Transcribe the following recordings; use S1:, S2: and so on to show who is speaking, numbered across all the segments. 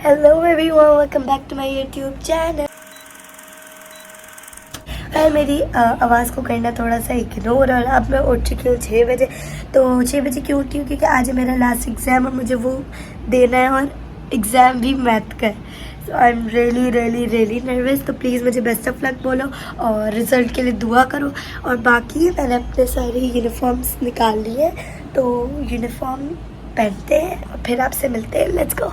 S1: Hello everyone, welcome back to my YouTube channel. मेरी आवाज़ को करना थोड़ा सा इग्नोर। और अब मैं उठ चुकी हूँ 6 बजे। तो 6 बजे क्यों उठी हूँ? क्योंकि आज है मेरा लास्ट एग्ज़ाम और मुझे वो देना है, और एग्ज़ाम भी मैथ का है। सो आई एम रियली नर्वस। तो प्लीज़ मुझे बेस्ट ऑफ लक बोलो और रिज़ल्ट के लिए दुआ करो। और बाकी मैंने अपने सारे यूनिफॉर्म्स निकाल लिए, तो यूनिफॉर्म पहनते हैं और फिर आपसे मिलते हैं। Let's go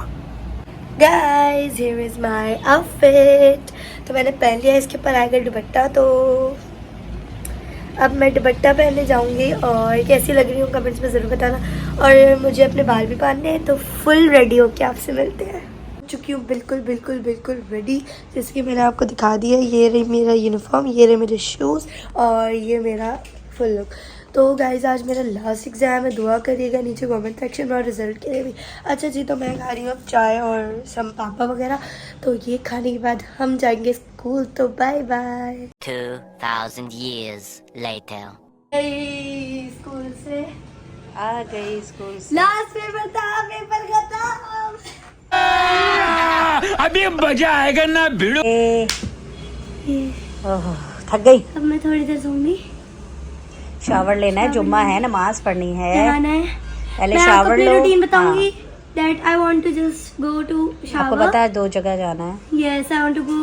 S1: guys, here is my outfit. तो मैंने पहन लिया, इसके ऊपर आएगा दुपट्टा। तो अब मैं दुपट्टा पहनने जाऊंगी और कैसी लग रही हूँ कमेंट्स में ज़रूर बताना। और मुझे अपने बाल भी बांधने हैं, तो फुल रेडी होके आपसे मिलते हैं। चुकी हूँ बिल्कुल रेडी, जैसे कि मैंने आपको दिखा दिया। ये रही मेरा यूनिफॉर्म, ये रहे मेरे शूज़ और ये मेरा फुल लुक। तो गाइज आज मेरा लास्ट एग्ज़ाम है, दुआ करिएगा नीचे कमेंट सेक्शन में, और रिजल्ट के लिए भी। अच्छा जी, तो मैं खा रही हूँ अब चाय और सम पापा वगैरह। तो ये खाने के बाद हम जाएंगे स्कूल। तो bye bye.
S2: 2000 years later.
S1: School से
S3: आ गई स्कूल से।
S1: लास्ट पेपर था, पेपर खत्म।
S4: अभी मजा आएगा ना भिड़ो।
S3: ओह, थक गई।
S1: अब मैं थोड़ी देर सोऊंगी।
S3: शावर लेना है, जुम्मा है, नमाज पढ़नी है।
S1: नहाना है।
S3: पहले
S1: मैं
S3: शावर लो।
S1: रूटीन बताऊंगी। That I want to just go to shower.
S3: आपको पता है 2 जगह जाना है।
S1: Yes, I want to go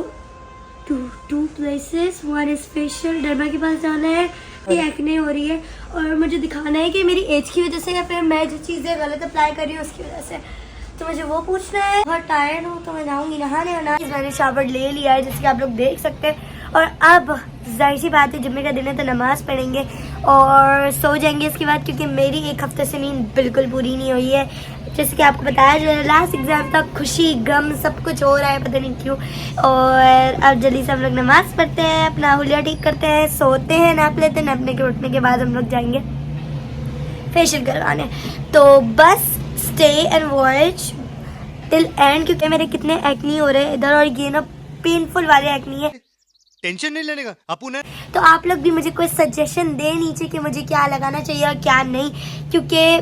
S1: to 2 places. One is facial, डरमा के पास जाना है। ये एक्ने हो रही है और मुझे दिखाना है कि मेरी एज की वजह से या फिर मैं जो चीज़ें गलत अप्लाई कर रही हूँ उसकी वजह से। तो मुझे वो पूछना है। बहुत टायर्ड हूँ तो मैं जाऊँगी नहाने। और मैंने शावर ले लिया है, जैसे कि आप लोग देख सकते हैं। और अब जाहिर सी बात है, जुम्मे का दिन है तो नमाज़ पढ़ेंगे और सो जाएंगे इसके बाद, क्योंकि मेरी 1 हफ्ते से नींद बिल्कुल पूरी नहीं हुई है। जैसे कि आपको बताया, जो लास्ट एग्ज़ाम था, खुशी गम सब कुछ हो रहा है, पता नहीं क्यों। और अब जल्दी से हम लोग नमाज़ पढ़ते हैं, अपना हुलिया ठीक करते हैं, सोते हैं, नाप लेते हैं। नापने के उठने के बाद हम लोग जाएंगे फेशियल करवाने। तो बस stay and watch till and, क्योंकि मेरे कितने एक्नी हो रहे हैं इधर, और ये ना पेनफुल वाले एक्नी है।
S5: टेंशन नहीं लेने का अपू ने।
S1: तो आप लोग भी मुझे कोई सजेशन दे नीचे कि मुझे क्या लगाना चाहिए और क्या नहीं, क्योंकि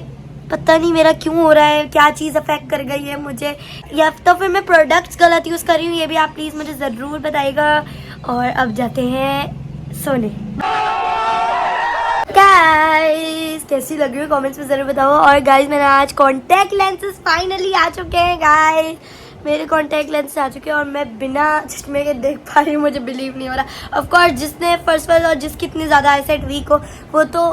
S1: पता नहीं मेरा क्यों हो रहा है, क्या चीज़ अफेक्ट कर गई है मुझे, या तो फिर मैं प्रोडक्ट्स गलत यूज़ कर रही हूँ। ये भी आप प्लीज़ मुझे ज़रूर बताइएगा। और अब जाते हैं सोने। गाइस कैसी लग रही है कमेंट्स में ज़रूर बताओ। और गाइस मेरा आज कॉन्टैक्ट लेंसेज फाइनली आ चुके हैं। गाइस मेरे कॉन्टैक्ट लेंस आ चुके हैं और मैं बिना चश्मे के देख पा रही हूँ। मुझे बिलीव नहीं हो रहा। ऑफ कोर्स जिसने फर्स्ट वाला और जिसकी इतनी ज़्यादा आईसाइट वीक हो, वो तो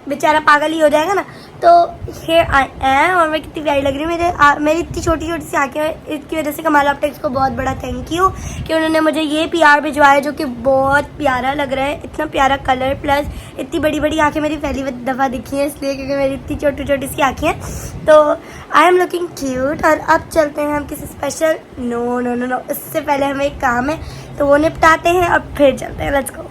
S1: बेचारा पागल ही हो जाएगा ना। तो हियर आई एम, और मैं कितनी प्यारी लग रही हूँ। मेरी इतनी छोटी छोटी सी आँखें हैं, इसकी वजह से कमाल ऑप्टिक्स को बहुत बड़ा थैंक यू कि उन्होंने मुझे ये PR भिजवाया, जो कि बहुत प्यारा लग रहा है। इतना प्यारा कलर प्लस इतनी बड़ी बड़ी आँखें मेरी पहली दफ़ा दिखी हैं, इसलिए क्योंकि मेरी इतनी छोटी छोटी सी आँखें हैं। तो आई एम लुकिंग क्यूट। और अब चलते हैं हम किसी स्पेशल नो इससे पहले हमें एक काम है, तो वो निपटाते हैं और फिर चलते हैं। Let's go.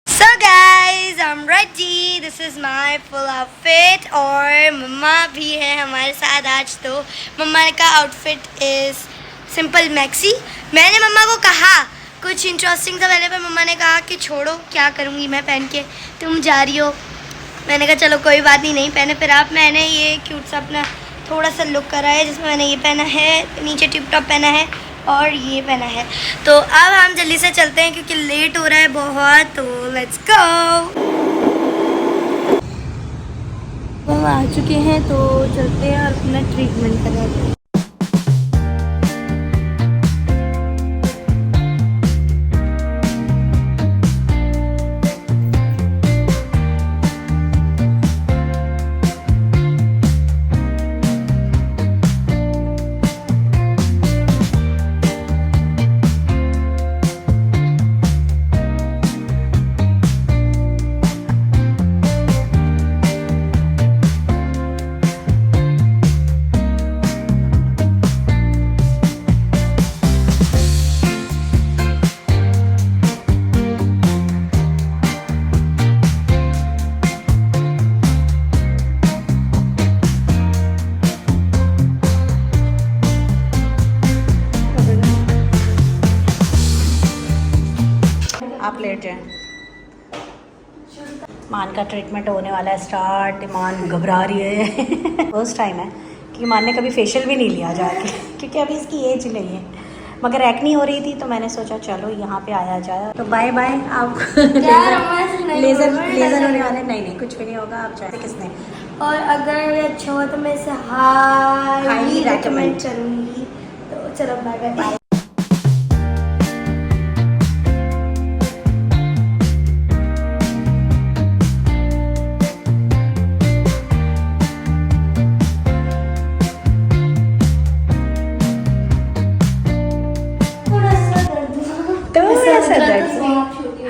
S1: So guys, I'm ready. This is my full outfit और मम्मा भी है हमारे साथ आज। तो मम्मा का आउटफिट इज़ सिंपल मैक्सी। मैंने मम्मा को कहा कुछ इंटरेस्टिंग था पहले, पर मम्मा ने कहा कि छोड़ो क्या करूँगी मैं पहन के, तुम जा रही हो। मैंने कहा चलो कोई बात नहीं पहने। फिर आप मैंने ये क्यूट सा अपना थोड़ा सा लुक करा है, जिसमें मैंने ये पहना है, नीचे टिप टॉप पहना है और ये पहना है। तो अब हम जल्दी से चलते हैं क्योंकि लेट हो रहा है बहुत। तो लेट्स गो। हम आ चुके हैं, तो चलते हैं और अपना ट्रीटमेंट कराते हैं।
S3: आप लेट जाएं। मान का ट्रीटमेंट होने वाला है स्टार्ट। मान घबरा रही है। फर्स्ट टाइम है कि मान ने कभी फेशियल भी नहीं लिया जाके क्योंकि अभी इसकी एज नहीं है, मगर एक्नी हो रही थी तो मैंने सोचा चलो यहाँ पे आया जाए। तो बाय बाय। आप लेज़र होने वाले नहीं कुछ भी नहीं होगा। आप चाहते किसने,
S1: और अगर ये अच्छा हुआ तो मैं इसे हाईली रेकमेंड करूँगी। तो चलो बाय बाय।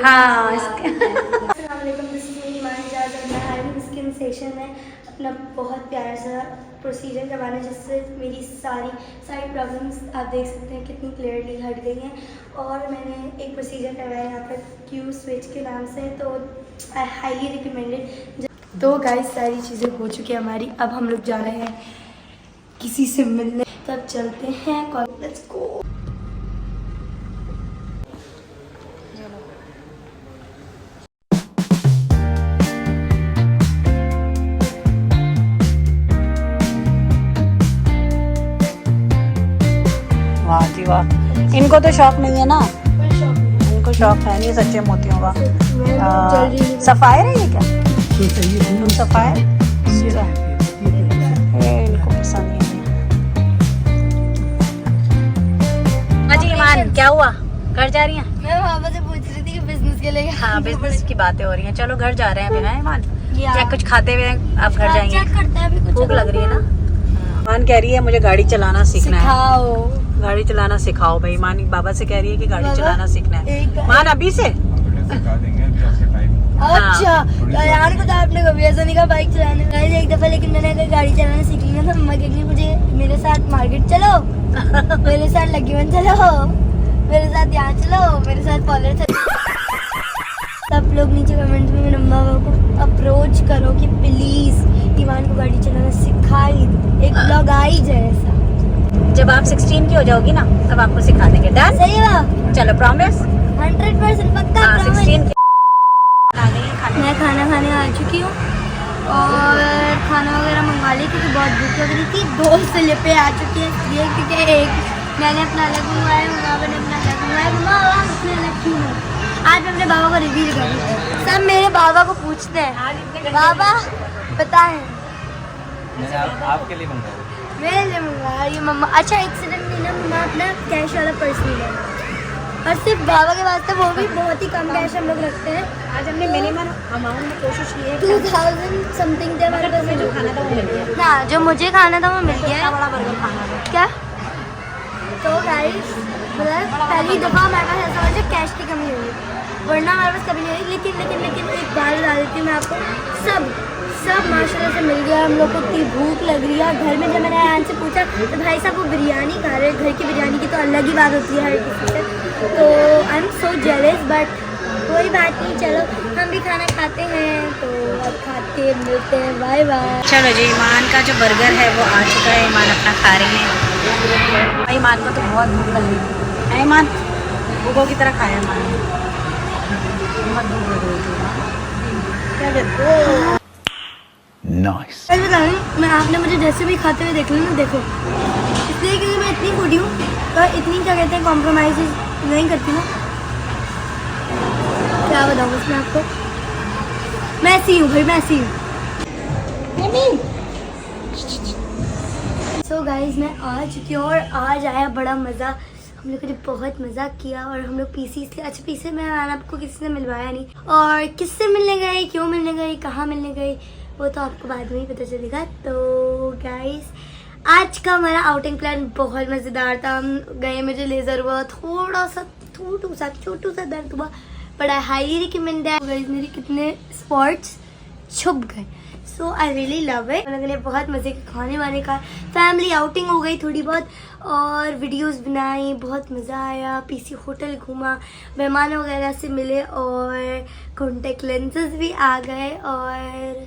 S3: हाँ
S1: सेशन में अपना बहुत प्यारा सा प्रोसीजर करवाना है जिससे मेरी सारी प्रॉब्लम्स आप देख सकते हैं कितनी क्लियरली हट गई हैं। और मैंने एक प्रोसीजर करवाया यहाँ पर क्यू स्विच के नाम से, तो आई हाईली रिकमेंडेड। तो गाइस सारी चीज़ें हो चुकी हैं हमारी, अब हम लोग जा रहे हैं किसी से मिलने। तब चलते हैं, लेट्स गो।
S3: वाह जी वाह, इनको तो शौक नहीं है ना, इनको शौक है नहीं सच्चे मोतियों का। सफायर है ये क्या? सफायर इनको पसंद नहीं है। जी ईमान क्या हुआ, घर जा रही हैं?
S1: मैं पापा से पूछ रही थी कि बिजनेस के लिए।
S3: हाँ बिजनेस की बातें हो रही हैं। चलो घर जा रहे हैं अभी ना ईमान, या कुछ खाते हुए आप घर जाएंगे? भूख लग रही है ना। ईमान कह रही है मुझे गाड़ी चलाना सीखना है। गाड़ी चलाना सिखाओ भाई। मान बाबा से कह रही है कि गाड़ी चलाना सीखना है। मान अभी से
S1: अच्छा यार को तो आपने कभी ऐसा नहीं कहा बाइक चलाने का एक दफा, लेकिन मैंने अगर गाड़ी चलाना सीख ली ना तो मम्मा कहेंगी मुझे मेरे साथ मार्केट चलो, मेरे साथ लकीवन चलो, मेरे साथ यहाँ चलो, मेरे साथ पार्लर चलो। सब लोग नीचे कमेंट में मेरे मम्मा पापा को अप्रोच करो कि प्लीज ईमान को गाड़ी चलाना सिखाई दो, एक ब्लॉग आ ही जाए ऐसा।
S3: जब आप 16 की हो जाओगी ना तब आपको सिखा देंगे। डन?
S1: सही है,
S3: चलो प्रॉमिस
S1: 100% पक्का।
S3: 16
S1: मैं खाना खाने आ चुकी हूँ और खाना वगैरह मंगवा ली क्योंकि बहुत भूख लग रही थी। 2 स्लिपें आ चुकी हैं इसलिए क्योंकि एक मैंने अपना अलग मंगवाया, मम्मा ने अपना अलग मंगवाया। मम्मा उसने अलग क्यों है? आज मैं अपने बाबा को रिव्यू करूँ। सब मेरे बाबा को पूछते हैं बाबा बताएं
S5: आपके लिए मंगाया,
S1: मेरे लिए मंगवाया ये मम्मा। अच्छा एक सेकंड में ना मम्मा अपना कैश वाला पर्स नहीं है, और सिर्फ बाबा के वास्ते वो भी बहुत ही कम कैश हम लोग रखते हैं।
S3: आज हमने मिनिमम अमाउंट में कोशिश की है
S1: 2000 समथिंग थे हमारे पास।
S3: जो खाना था वो मिल गया
S1: ना, जो मुझे खाना था वो मिल गया है।
S3: बड़ा बर्गर खाना था
S1: क्या? तो गाइस मतलब पहली दफ़ा हमारे पास ऐसा हो कैश की कमी हुई, वरना हमारे पास कभी नहीं हुई। लेकिन एक बात बता देती हूँ मैं आपको, सब माशाल्लाह से मिल गया। हम लोग को इतनी भूख लग रही है। घर में जब मैंने आयन से पूछा तो भाई साहब वो बिरयानी खा रहे हैं। घर की बिरयानी की तो अलग ही बात होती है हर किसी से। तो I am so jealous, but कोई बात नहीं, चलो हम भी खाना खाते हैं। तो अब खाते मिलते हैं, बाय बाय।
S3: चलो जी, ईमान का जो बर्गर है वो आ चुका है। ईमान अपना खा रही है। ईमान को तो बहुत भूख लग रही है। ईमान भूखों की तरह खाया ईमान ने, बहुत भूख लग रही थी। क्या कहते हो?
S4: नाइस।
S1: मैं आपने मुझे जैसे भी खाते हुए देख लो ना, देखो इसलिए क्योंकि मैं इतनी फूडी हूँ तो इतनी क्या कहते हैं कॉम्प्रोमाइज नहीं करती हूँ। क्या बताऊँ उसमें आपको, मैं ऐसी हूँ भाई, मैं ऐसी हूँ। सो गाइज मैं आ चुकी हूँ और आज आया बड़ा मज़ा। हम लोग ने बहुत मज़ा किया और हम लोग पीसी इसलिए अच्छा पीसी में आपको किसी से मिलवाया नहीं, और किससे मिलने गए, क्यों मिलने गए, कहाँ मिलने गए, वो तो आपको बाद में ही पता चलेगा। तो गाइस आज का हमारा आउटिंग प्लान बहुत मज़ेदार था। हम गए, मुझे लेज़र हुआ, थोड़ा सा छोटू सा दर्द हुआ, बट आई हाईली रिकमेंड है। गाइस मेरे कितने स्पॉट्स छुप गए। सो आई रियली लव इट। हम लोगों ने बहुत मज़े के खाने वाने का, फैमिली आउटिंग हो गई थोड़ी बहुत, और वीडियोस बनाई, बहुत मज़ा आया। पीसी होटल घूमा, मेहमान वगैरह से मिले और कॉन्टेक्ट लेंसेज भी आ गए, और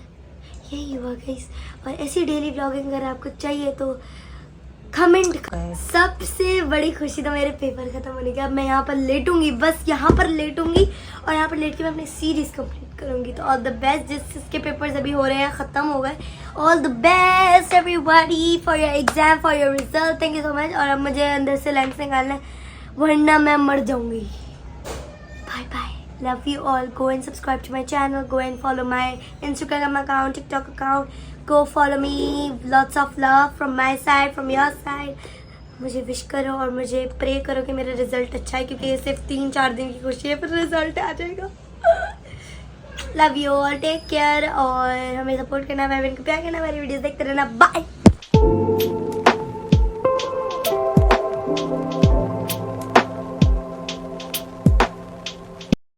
S1: यही हुआ गाइस। और ऐसी डेली ब्लॉगिंग अगर आपको चाहिए तो कमेंट। सबसे बड़ी खुशी तो मेरे पेपर खत्म होने की, अब मैं यहाँ पर लेटूंगी, बस यहाँ पर लेटूंगी और यहाँ पर लेट के मैं अपनी सीरीज कंप्लीट करूंगी। तो ऑल द बेस्ट, जिसके पेपर्स अभी हो रहे हैं, ख़त्म हो गए, all the best everybody for your exam, for your result. Thank you so much. और अब मुझे अंदर से लेंस निकालना है वरना मैं मर जाऊंगी। Bye bye, love you all. Go and subscribe to my channel, go and follow my Instagram account, TikTok account, go follow me. Lots of love from my side, from your side. मुझे wish करो और मुझे pray करो कि मेरा result अच्छा है, क्योंकि ये सिर्फ 3-4 दिन की खुशी है, फिर रिजल्ट आ जाएगा। Love you all, take care और हमें सपोर्ट करना, भाई बहन को प्यार करना, मेरी वीडियोस देखते रहना। बाय।